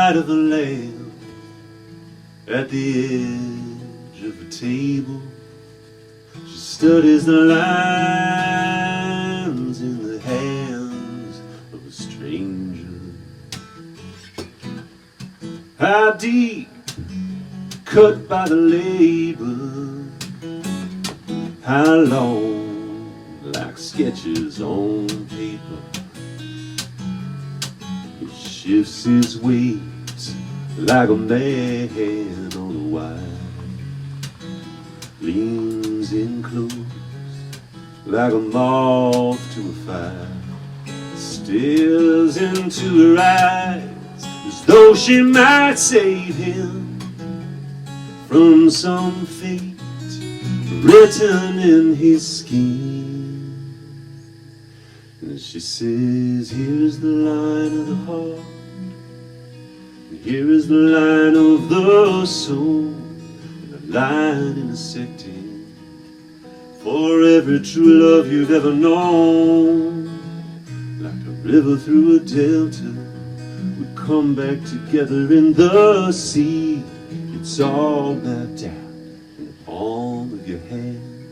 light of a lamp at the edge of a table. She studies the lines in the hands of a stranger. How deep cut by the labor, how long like sketches on paper. He shifts his weight like a man on a wire, leans in close like a moth to a fire, stares into her eyes as though she might save him from some fate written in his skin. And she says, here's the line of the heart, and here is the line of the soul, and a line intersecting for every true love you've ever known. Like a river through a delta, we come back together in the sea. It's all mapped out in the palm of your hand,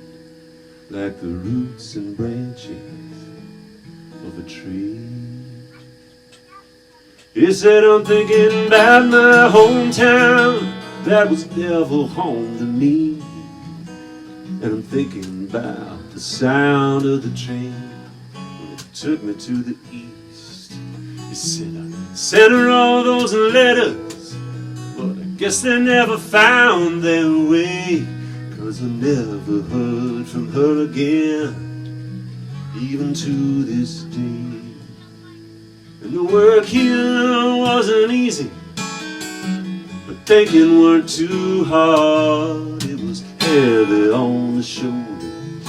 like the roots and branches of a tree. He said, I'm thinking about my hometown that was never home to me, and I'm thinking about the sound of the train when it took me to the east. He said, I sent her all those letters, but I guess they never found their way, 'cause I never heard from her again, even to this day. And the work here wasn't easy, but thinking weren't too hard. It was heavy on the shoulders,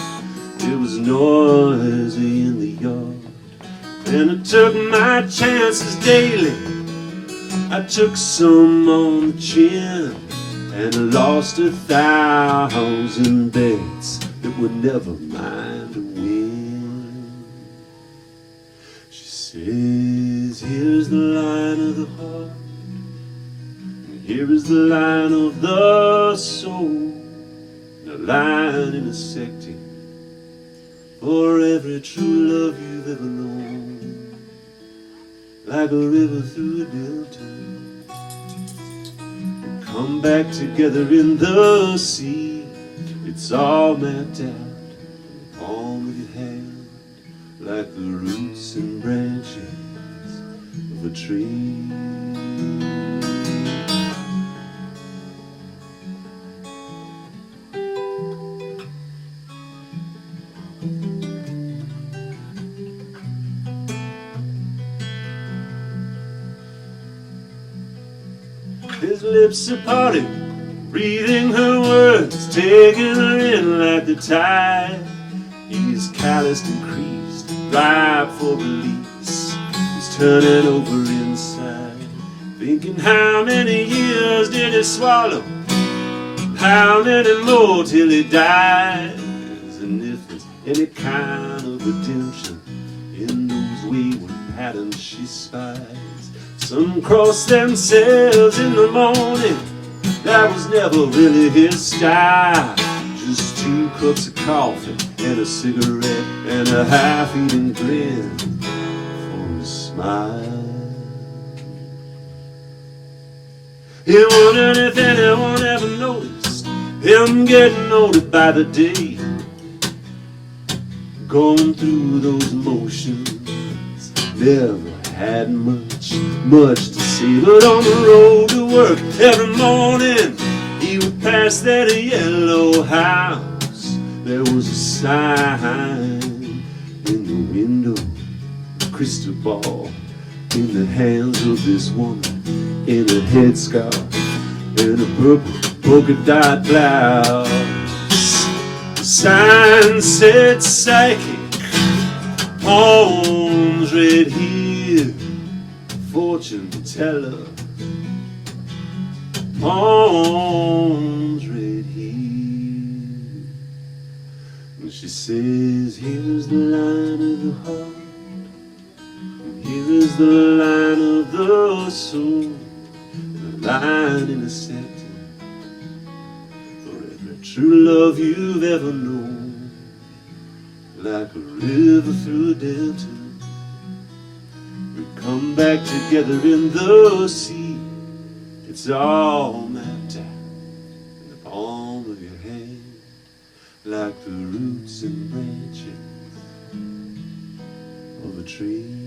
it was noisy in the yard, and I took my chances daily. I took some on the chin, and I lost 1,000 bets that were never mine to win. She says, here's the line of the heart, and here is the line of the soul, and a line intersecting for every true love you've ever known. Like a river through a delta, we come back together in the sea. It's all mapped out in the palm of your hand, like the roots and branches of a tree. His lips are parted, breathing her words, taking her in like the tide. He's calloused and creased, ripe for release. He's turning over inside, thinking how many years did he swallow, how many more till he dies, and if there's any kind of redemption in those wayward patterns she spies. Some cross themselves in the morning, that was never really his style. Just 2 cups of coffee and a cigarette and a half-eaten grin for a smile. He wondered if anyone ever noticed him getting older by the day, going through those motions, never had much to say. But on the road to work every morning, he would pass that yellow house. There was a sign in the window, a crystal ball in the hands of this woman, in a headscarf and a purple polka dot blouse. The sign said psychic, palms red here, fortune teller, palms red here. And she says, here's the line of the heart, and here is the line of the soul, line intersecting for every true love you've ever known. Like a river through a delta, we come back together in the sea. It's all mapped out in the palm of your hand, like the roots and branches of a tree.